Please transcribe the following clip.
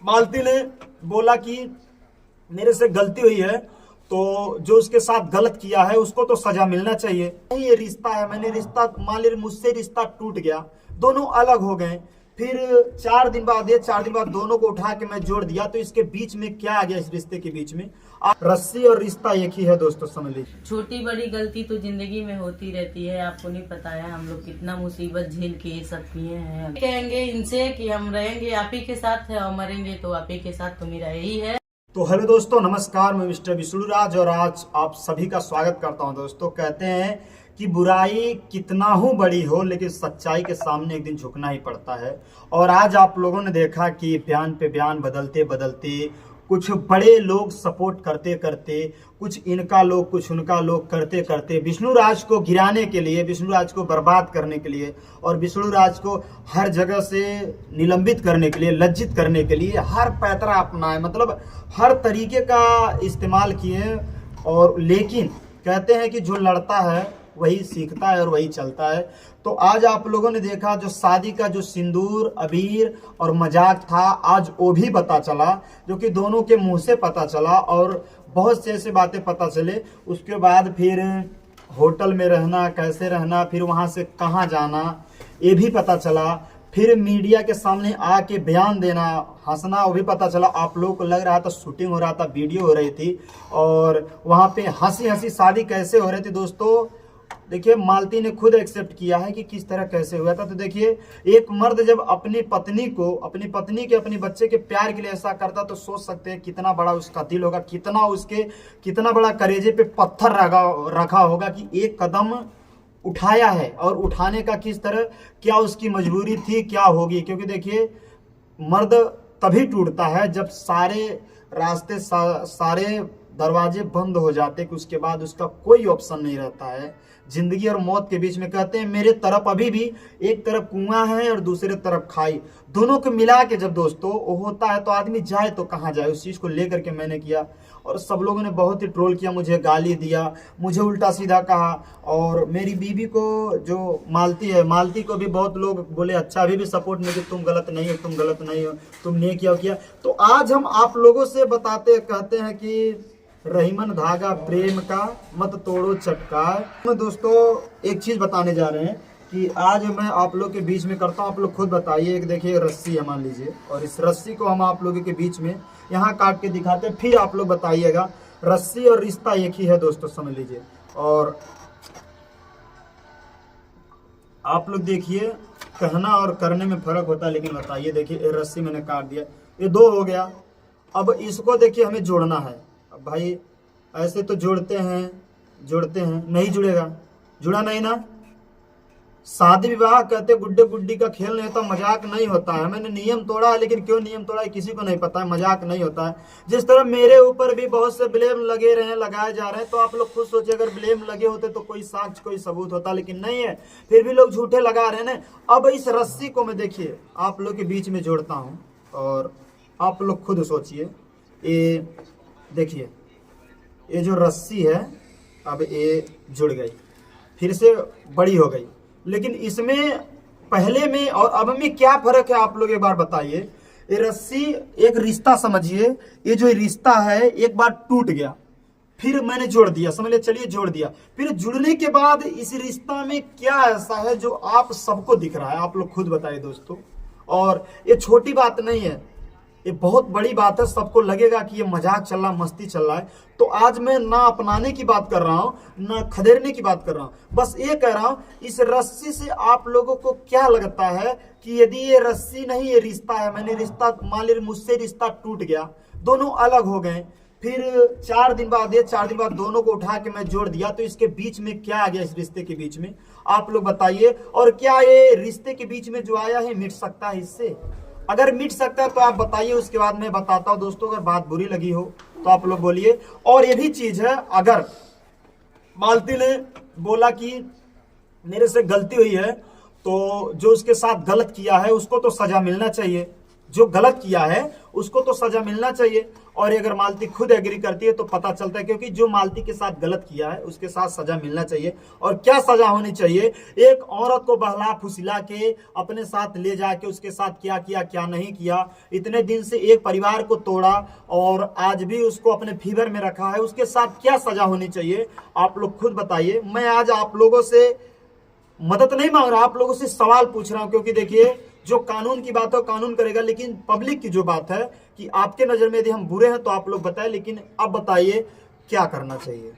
मालती ने बोला कि मेरे से गलती हुई है, तो जो उसके साथ गलत किया है उसको तो सजा मिलना चाहिए। नहीं, ये रिश्ता है, मैंने रिश्ता मान ली, मुझसे रिश्ता टूट गया, दोनों अलग हो गए। फिर 4 दिन बाद, ये 4 दिन बाद दोनों को उठा के मैं जोड़ दिया, तो इसके बीच में क्या आ गया? इस रिश्ते के बीच में रस्सी और रिश्ता एक ही है दोस्तों, समझ लीजिए। छोटी बड़ी गलती तो जिंदगी में होती रहती है। आपको नहीं पता है हम लोग कितना मुसीबत झेल के ये सब किए हैं। कहेंगे इनसे कि हम रहेंगे आप ही के साथ है और मरेंगे तो आप ही के साथ, तो मेरा यही है। तो हेलो दोस्तों, नमस्कार, मैं मिस्टर विष्णु राज और आज आप सभी का स्वागत करता हूं। दोस्तों, कहते हैं कि बुराई कितना ही बड़ी हो लेकिन सच्चाई के सामने एक दिन झुकना ही पड़ता है। और आज आप लोगों ने देखा कि बयान पे बयान बदलते बदलते कुछ बड़े लोग सपोर्ट करते करते, कुछ इनका लोग कुछ उनका लोग करते करते विष्णु राज को गिराने के लिए, विष्णु राज को बर्बाद करने के लिए और विष्णु राज को हर जगह से निलंबित करने के लिए, लज्जित करने के लिए हर पैतरा अपनाए, मतलब हर तरीके का इस्तेमाल किए। और लेकिन कहते हैं कि जो लड़ता है वही सीखता है और वही चलता है। तो आज आप लोगों ने देखा जो शादी का जो सिंदूर, अबीर और मजाक था, आज वो भी पता चला, जो कि दोनों के मुंह से पता चला और बहुत से ऐसे बातें पता चले। उसके बाद फिर होटल में रहना, कैसे रहना, फिर वहां से कहाँ जाना, ये भी पता चला। फिर मीडिया के सामने आके बयान देना, हंसना, वो भी पता चला। आप लोगों को लग रहा था शूटिंग हो रहा था, वीडियो हो रही थी और वहां पे हंसी हंसी शादी कैसे हो रही थी। दोस्तों देखिए, मालती ने खुद एक्सेप्ट किया है कि किस तरह कैसे हुआ था। तो देखिए, एक मर्द जब अपनी पत्नी को, अपनी पत्नी के, अपने बच्चे के प्यार के लिए ऐसा करता, तो सोच सकते हैं कितना बड़ा उसका दिल होगा, कितना बड़ा कलेजे पे पत्थर रखा होगा कि एक कदम उठाया है। और उठाने का किस तरह, क्या उसकी मजबूरी थी, क्या होगी। क्योंकि देखिए, मर्द तभी टूटता है जब सारे रास्ते, सारे दरवाजे बंद हो जाते, कि उसके बाद उसका कोई ऑप्शन नहीं रहता है जिंदगी और मौत के बीच में। कहते हैं मेरे तरफ अभी भी एक तरफ कुआं है और दूसरे तरफ खाई, दोनों को मिला के जब दोस्तों वो होता है तो आदमी जाए तो कहाँ जाए। उस चीज को लेकर के मैंने किया और सब लोगों ने बहुत ही ट्रोल किया, मुझे गाली दिया, मुझे उल्टा सीधा कहा। और मेरी बीवी को, जो मालती है, मालती को भी बहुत लोग बोले अच्छा, अभी भी सपोर्ट में कि तुम गलत नहीं हो, तुम गलत नहीं हो, तुमने किया। तो आज हम आप लोगों से कहते हैं कि रहीमन धागा प्रेम का मत तोड़ो चटकार। मैं दोस्तों एक चीज बताने जा रहे हैं कि आज मैं आप लोग के बीच में करता हूं, आप लोग खुद बताइए। एक देखिए रस्सी है मान लीजिए, और इस रस्सी को हम आप लोगों के बीच में यहाँ काट के दिखाते हैं, फिर आप लोग बताइएगा। रस्सी और रिश्ता एक ही है दोस्तों, समझ लीजिए। और आप लोग देखिए, कहना और करने में फर्क होता है, लेकिन बताइए। देखिए ये रस्सी मैंने काट दिया, ये 2 हो गया। अब इसको देखिए हमें जोड़ना है। अब भाई ऐसे तो जोड़ते हैं, नहीं जुड़ेगा, जुड़ा नहीं ना। शादी विवाह कहते गुड्डे गुड्डी का खेल नहीं होता, मजाक नहीं होता है। मैंने नियम तोड़ा है, लेकिन क्यों नियम तोड़ा है किसी को नहीं पता है, मजाक नहीं होता है। जिस तरह मेरे ऊपर भी बहुत से ब्लेम लगाए जा रहे हैं, तो आप लोग खुद सोचिए, अगर ब्लेम लगे होते तो कोई साक्ष्य, कोई सबूत होता, लेकिन नहीं है, फिर भी लोग झूठे लगा रहे हैं ना। अब इस रस्सी को मैं देखिए आप लोग के बीच में जोड़ता हूँ और आप लोग खुद सोचिए। ये देखिए, ये जो रस्सी है अब ये जुड़ गई, फिर से बड़ी हो गई, लेकिन इसमें पहले में और अब में क्या फर्क है आप लोग एक बार बताइए। ये रस्सी एक रिश्ता समझिए, ये जो रिश्ता है एक बार टूट गया, फिर मैंने जोड़ दिया, समझ ले, चलिए जोड़ दिया। फिर जुड़ने के बाद इस रिश्ता में क्या ऐसा है जो आप सबको दिख रहा है, आप लोग खुद बताइए दोस्तों। और ये छोटी बात नहीं है, ये बहुत बड़ी बात है। सबको लगेगा कि ये मजाक चल रहा, मस्ती चल रहा है। तो आज मैं ना अपनाने की बात कर रहा हूं, ना खदेड़ने की बात कर रहा हूं, बस ये कह रहा हूं, इस रस्सी से आप लोगों को क्या लगता है कि यदि ये रस्सी नहीं, ये रिश्ता है, मैंने रिश्ता मान ली, मुझसे रिश्ता टूट गया, दोनों अलग हो गए। फिर 4 दिन बाद, ये 4 दिन बाद दोनों को उठा के मैं जोड़ दिया, तो इसके बीच में क्या आ गया? इस रिश्ते के बीच में आप लोग बताइए। और क्या ये रिश्ते के बीच में जो आया है मिट सकता है इससे? अगर मिट सकता है तो आप बताइए, उसके बाद मैं बताता हूं दोस्तों। अगर बात बुरी लगी हो तो आप लोग बोलिए। और ये भी चीज है, अगर मालती ने बोला कि मेरे से गलती हुई है, तो जो उसके साथ गलत किया है उसको तो सजा मिलना चाहिए। जो गलत किया है उसको तो सजा मिलना चाहिए। और अगर मालती खुद एग्री करती है तो पता चलता है, क्योंकि जो मालती के साथ गलत किया है उसके साथ सजा मिलना चाहिए। और क्या सजा होनी चाहिए, एक औरत को बहला फुसला के अपने साथ ले जाके उसके साथ क्या किया क्या नहीं किया, इतने दिन से एक परिवार को तोड़ा और आज भी उसको अपने फीवर में रखा है, उसके साथ क्या सजा होनी चाहिए आप लोग खुद बताइए। मैं आज आप लोगों से मदद नहीं मांग रहा, आप लोगों से सवाल पूछ रहा हूं, क्योंकि देखिए जो कानून की बात है कानून करेगा, लेकिन पब्लिक की जो बात है कि आपके नजर में यदि हम बुरे हैं तो आप लोग बताएं, लेकिन अब बताइए क्या करना चाहिए।